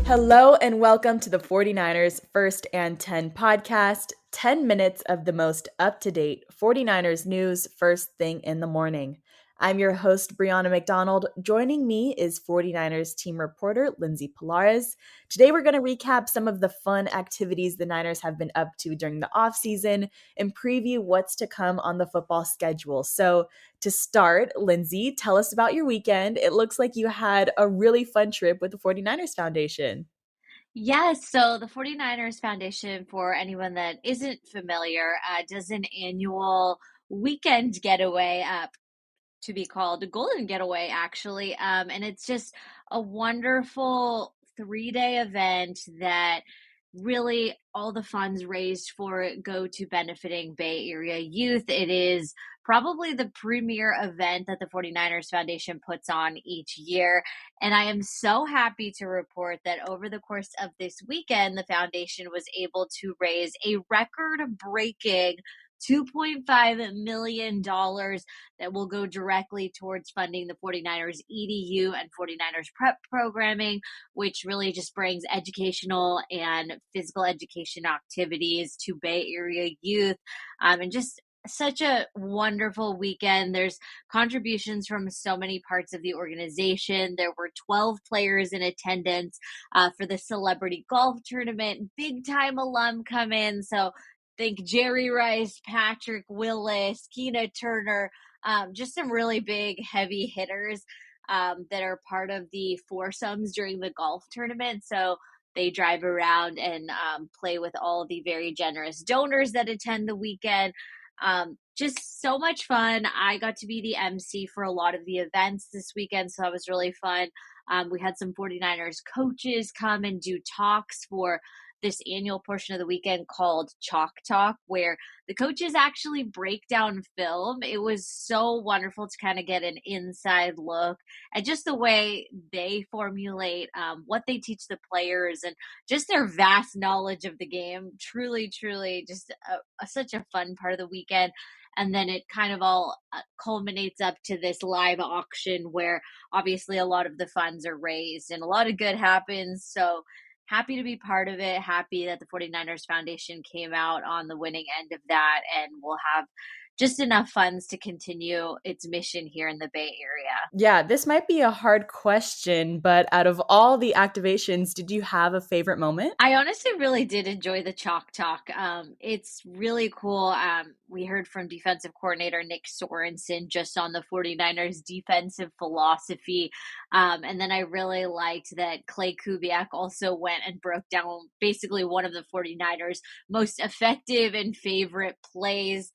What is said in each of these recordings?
Hello and welcome to the 49ers First and 10 podcast, 10 minutes of the most up-to-date 49ers news first thing in the morning. I'm your host, Brianna McDonald. Joining me is 49ers team reporter, Lindsay Pilares. Today, we're going to recap some of the fun activities the Niners have been up to during the offseason and preview what's to come on the football schedule. So to start, Lindsay, tell us about your weekend. It looks like you had a really fun trip with the 49ers Foundation. Yes, so the 49ers Foundation, for anyone that isn't familiar, does an annual weekend getaway, to be called a Golden Getaway, actually. And it's just a wonderful 3-day event that really all the funds raised for it go to benefiting Bay Area youth. It is probably the premier event that the 49ers Foundation puts on each year. And I am so happy to report that over the course of this weekend, the foundation was able to raise a record breaking $2.5 million that will go directly towards funding the 49ers EDU and 49ers prep programming, which really just brings educational and physical education activities to Bay Area youth. And just such a wonderful weekend. There's contributions from so many parts of the organization. There were 12 players in attendance for the celebrity golf tournament. Big time alum come in. So think Jerry Rice, Patrick Willis, Keena Turner, just some really big heavy hitters that are part of the foursomes during the golf tournament. So they drive around and play with all the very generous donors that attend the weekend. Just so much fun. I got to be the MC for a lot of the events this weekend, so that was really fun. We had some 49ers coaches come and do talks for this annual portion of the weekend called Chalk Talk, where the coaches actually break down film. It was so wonderful to kind of get an inside look at just the way they formulate what they teach the players and just their vast knowledge of the game. Truly, truly just such a fun part of the weekend. And then it kind of all culminates up to this live auction where obviously a lot of the funds are raised and a lot of good happens. So happy to be part of it. Happy that the 49ers Foundation came out on the winning end of that and will have just enough funds to continue its mission here in the Bay Area. Yeah, this might be a hard question, but out of all the activations, did you have a favorite moment? I honestly really did enjoy the Chalk Talk. It's really cool. We heard from defensive coordinator Nick Sorensen just on the 49ers defensive philosophy. And then I really liked that Clay Kubiak also went and broke down basically one of the 49ers most effective and favorite plays.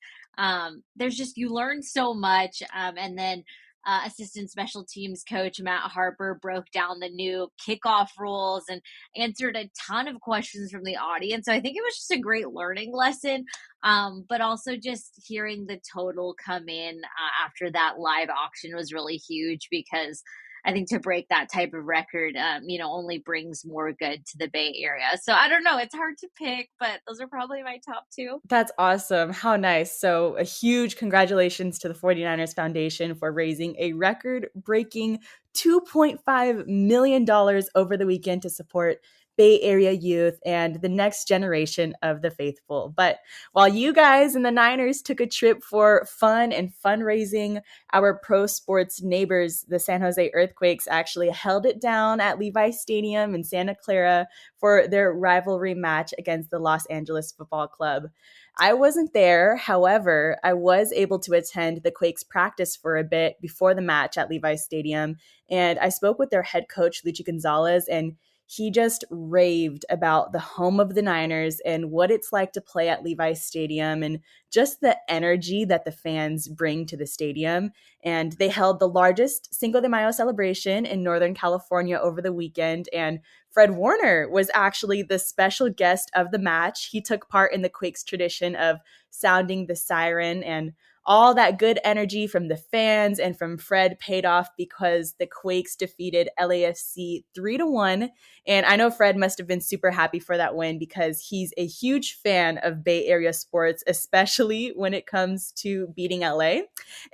There's just, you learn so much. And then assistant special teams coach Matt Harper broke down the new kickoff rules and answered a ton of questions from the audience. So I think it was just a great learning lesson, but also just hearing the total come in after that live auction was really huge because I think to break that type of record, only brings more good to the Bay Area. So I don't know. It's hard to pick, but those are probably my top two. That's awesome. How nice. So, a huge congratulations to the 49ers Foundation for raising a record breaking $2.5 million over the weekend to support Bay Area youth and the next generation of the faithful. But while you guys and the Niners took a trip for fun and fundraising, our pro sports neighbors, the San Jose Earthquakes, actually held it down at Levi Stadium in Santa Clara for their rivalry match against the Los Angeles Football Club. I wasn't there. However, I was able to attend the Quakes practice for a bit before the match at Levi Stadium. And I spoke with their head coach, Luchi Gonzalez, and he just raved about the home of the Niners and what it's like to play at Levi Stadium and just the energy that the fans bring to the stadium. And they held the largest Cinco de Mayo celebration in Northern California over the weekend. And Fred Warner was actually the special guest of the match. He took part in the Quakes tradition of sounding the siren, and all that good energy from the fans and from Fred paid off because the Quakes defeated LAFC 3-1. And I know Fred must have been super happy for that win because he's a huge fan of Bay Area sports, especially when it comes to beating LA.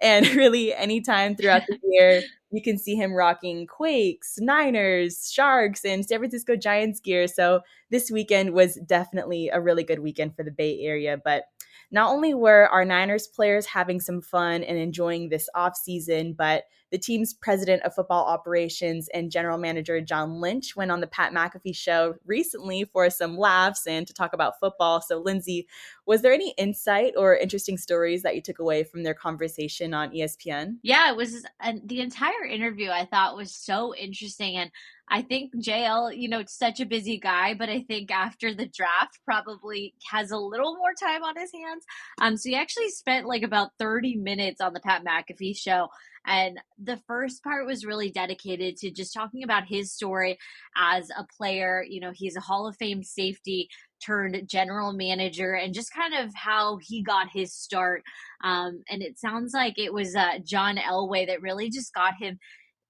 And really, anytime throughout the year you can see him rocking Quakes, Niners, Sharks, and San Francisco Giants gear. So this weekend was definitely a really good weekend for the Bay Area. But not only were our Niners players having some fun and enjoying this offseason, but the team's president of football operations and general manager John Lynch went on the Pat McAfee show recently for some laughs and to talk about football. So, Lindsay, was there any insight or interesting stories that you took away from their conversation on ESPN? Yeah, it was the entire interview I thought was so interesting. And I think JL, such a busy guy, but I think after the draft probably has a little more time on his hands. So he actually spent like about 30 minutes on the Pat McAfee show. And the first part was really dedicated to just talking about his story as a player. He's a Hall of Fame safety turned general manager, and just kind of how he got his start. And it sounds like it was John Elway that really just got him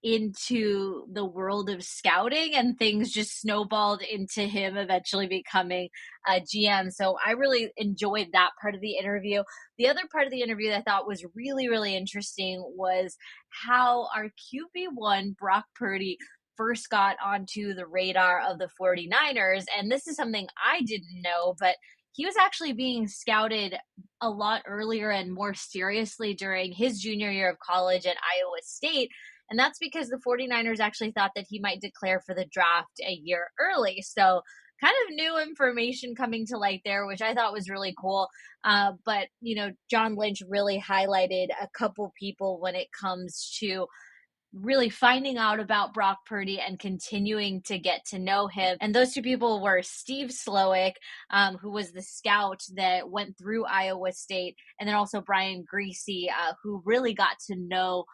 into the world of scouting, and things just snowballed into him eventually becoming a GM. So I really enjoyed that part of the interview. The other part of the interview that I thought was really, really interesting was how our QB1, Brock Purdy, first got onto the radar of the 49ers. And this is something I didn't know, but he was actually being scouted a lot earlier and more seriously during his junior year of college at Iowa State. And that's because the 49ers actually thought that he might declare for the draft a year early. So kind of new information coming to light there, which I thought was really cool. But, John Lynch really highlighted a couple people when it comes to really finding out about Brock Purdy and continuing to get to know him. And those two people were Steve Slowick, who was the scout that went through Iowa State, and then also Brian Greasy, who really got to know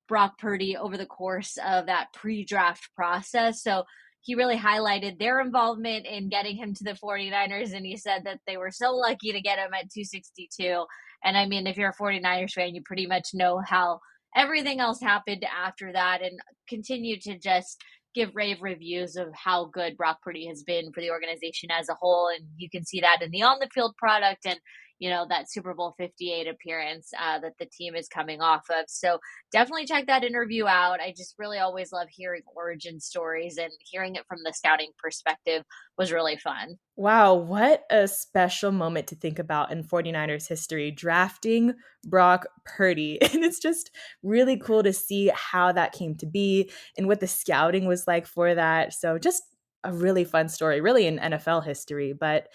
Brock Purdy over the course of that pre-draft process. So he really highlighted their involvement in getting him to the 49ers, and he said that they were so lucky to get him at 262. And I mean, if you're a 49ers fan, you pretty much know how everything else happened after that, and continue to just give rave reviews of how good Brock Purdy has been for the organization as a whole. And you can see that in the on the field product, and that Super Bowl 58 appearance that the team is coming off of. So definitely check that interview out. I just really always love hearing origin stories, and hearing it from the scouting perspective was really fun. Wow, what a special moment to think about in 49ers history, drafting Brock Purdy. And it's just really cool to see how that came to be and what the scouting was like for that. So just a really fun story, really in NFL history. But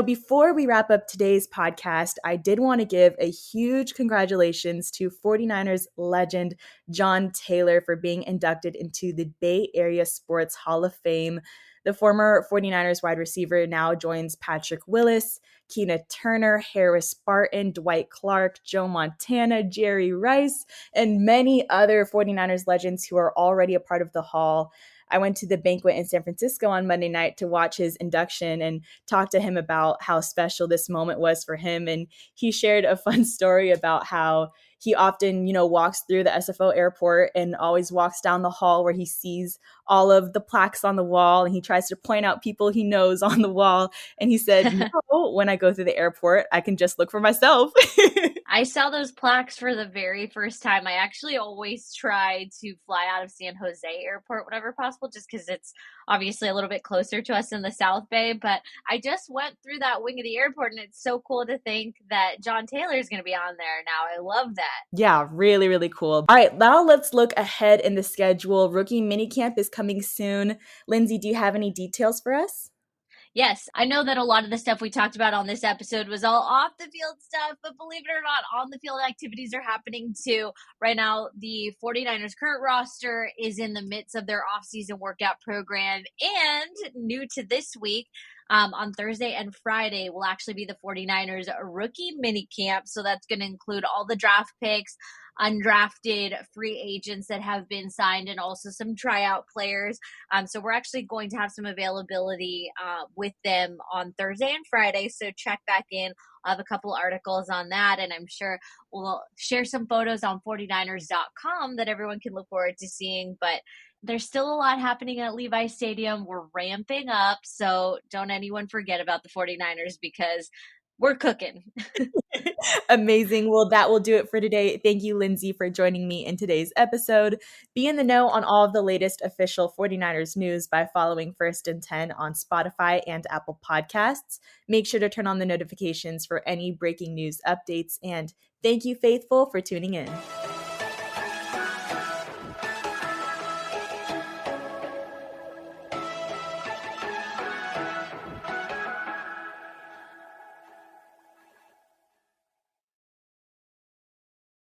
before we wrap up today's podcast, I did want to give a huge congratulations to 49ers legend John Taylor for being inducted into the Bay Area Sports Hall of Fame. The former 49ers wide receiver now joins Patrick Willis, Keena Turner, Harris Barton, Dwight Clark, Joe Montana, Jerry Rice, and many other 49ers legends who are already a part of the Hall. I went to the banquet in San Francisco on Monday night to watch his induction and talk to him about how special this moment was for him. And he shared a fun story about how he often, walks through the SFO airport and always walks down the hall where he sees all of the plaques on the wall, and he tries to point out people he knows on the wall. And he said, no, when I go through the airport, I can just look for myself. I saw those plaques for the very first time. I actually always try to fly out of San Jose Airport whenever possible, just because it's obviously a little bit closer to us in the South Bay. But I just went through that wing of the airport, and it's so cool to think that John Taylor is going to be on there now. I love that. Yeah, really, really cool. All right, now let's look ahead in the schedule. Rookie minicamp is coming soon. Lindsay, do you have any details for us? Yes, I know that a lot of the stuff we talked about on this episode was all off the field stuff, but believe it or not, on the field activities are happening too. Right now, the 49ers current roster is in the midst of their offseason workout program, and new to this week, on Thursday and Friday will actually be the 49ers rookie mini camp. So that's going to include all the draft picks, undrafted free agents that have been signed, and also some tryout players. So we're actually going to have some availability with them on Thursday and Friday. So check back in. I'll have a couple articles on that, and I'm sure we'll share some photos on 49ers.com that everyone can look forward to seeing. But there's still a lot happening at Levi Stadium. We're ramping up, so don't anyone forget about the 49ers, because we're cooking. Amazing. Well, that will do it for today. Thank you, Lindsay, for joining me in today's episode. Be in the know on all of the latest official 49ers news by following First and 10 on Spotify and Apple Podcasts. Make sure to turn on the notifications for any breaking news updates. And thank you, Faithful, for tuning in.